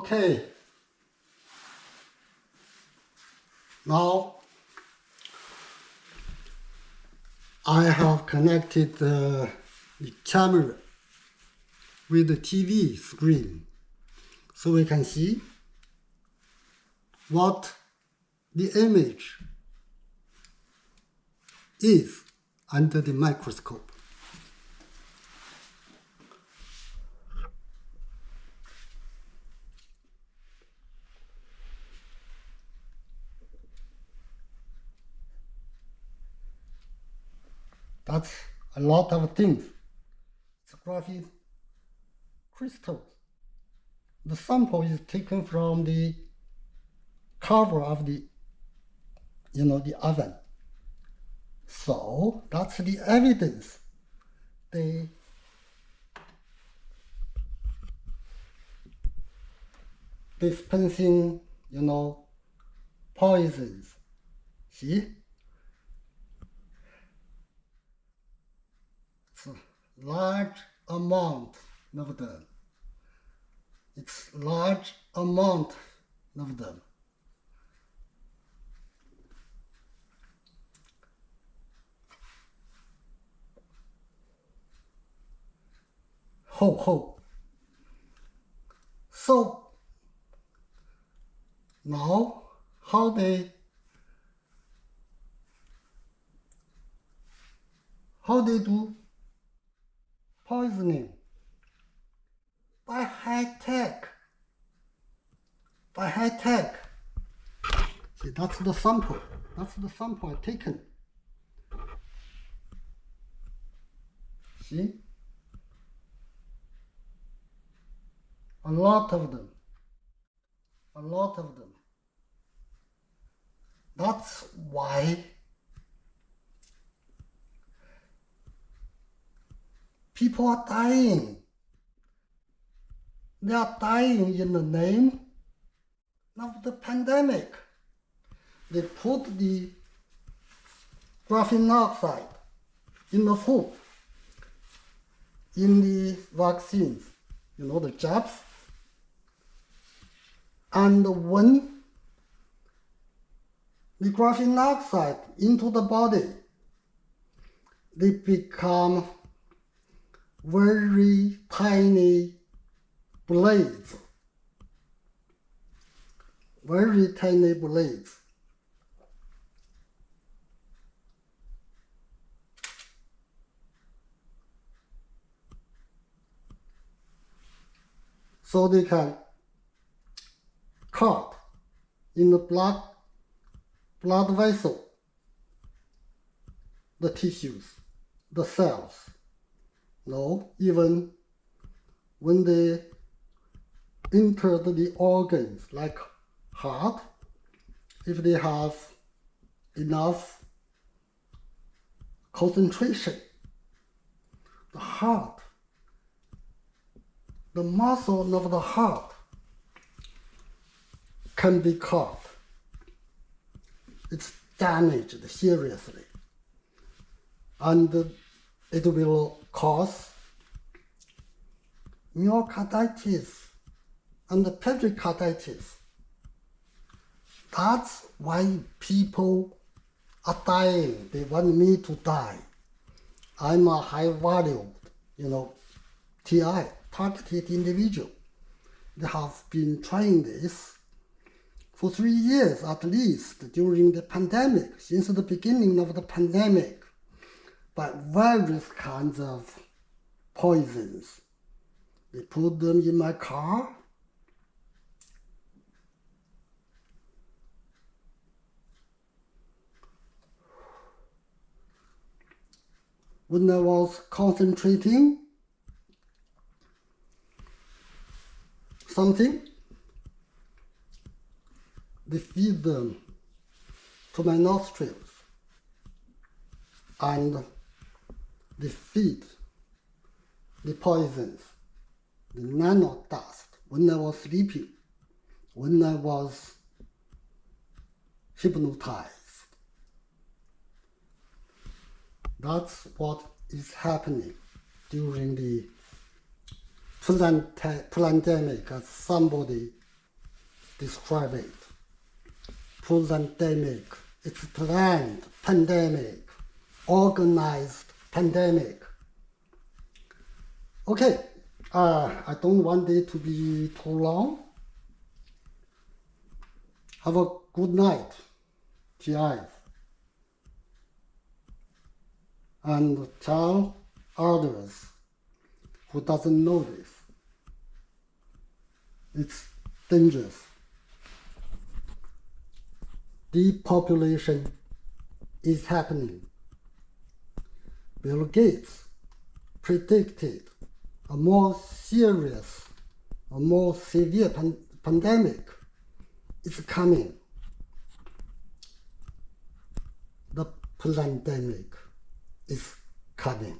Okay, now I have connected the camera with the TV screen so we can see what the image is under the microscope. That's a lot of things. It's graphite crystals. The sample is taken from the cover of the oven. So that's the evidence. They dispensing, poisons. See? It's a large amount of them. It's large amount of them. Ho. So now how they do poisoning? By high tech. See, that's the sample. That's the sample I've taken. See? A lot of them. That's why people are dying. They are dying in the name of the pandemic. They put the graphene oxide in the food, in the vaccines, the jabs. And when the graphene oxide into the body, they become very tiny blades. Very tiny blades. So they can cut in the blood vessel, the tissues, the cells. Even when they entered the organs like heart, if they have enough concentration, the heart, the muscle of the heart can be cut. It's damaged seriously, and it will cause myocarditis and pericarditis. That's why people are dying. They want me to die. I'm a high value, TI, targeted individual. They have been trying this for 3 years at least during the pandemic, since the beginning of the pandemic, by various kinds of poisons. They put them in my car. When I was concentrating something, they feed them to my nostrils, and they feed the poisons, the nano dust, when I was sleeping, when I was hypnotized. That's what is happening during the pandemic. Somebody describe it. Pandemic, it's planned pandemic, organized pandemic. Okay, I don't want it to be too long. Have a good night, TI. And tell others who doesn't know this. It's dangerous. Depopulation is happening. Bill Gates predicted a more serious, a more severe pandemic is coming. The pandemic is coming.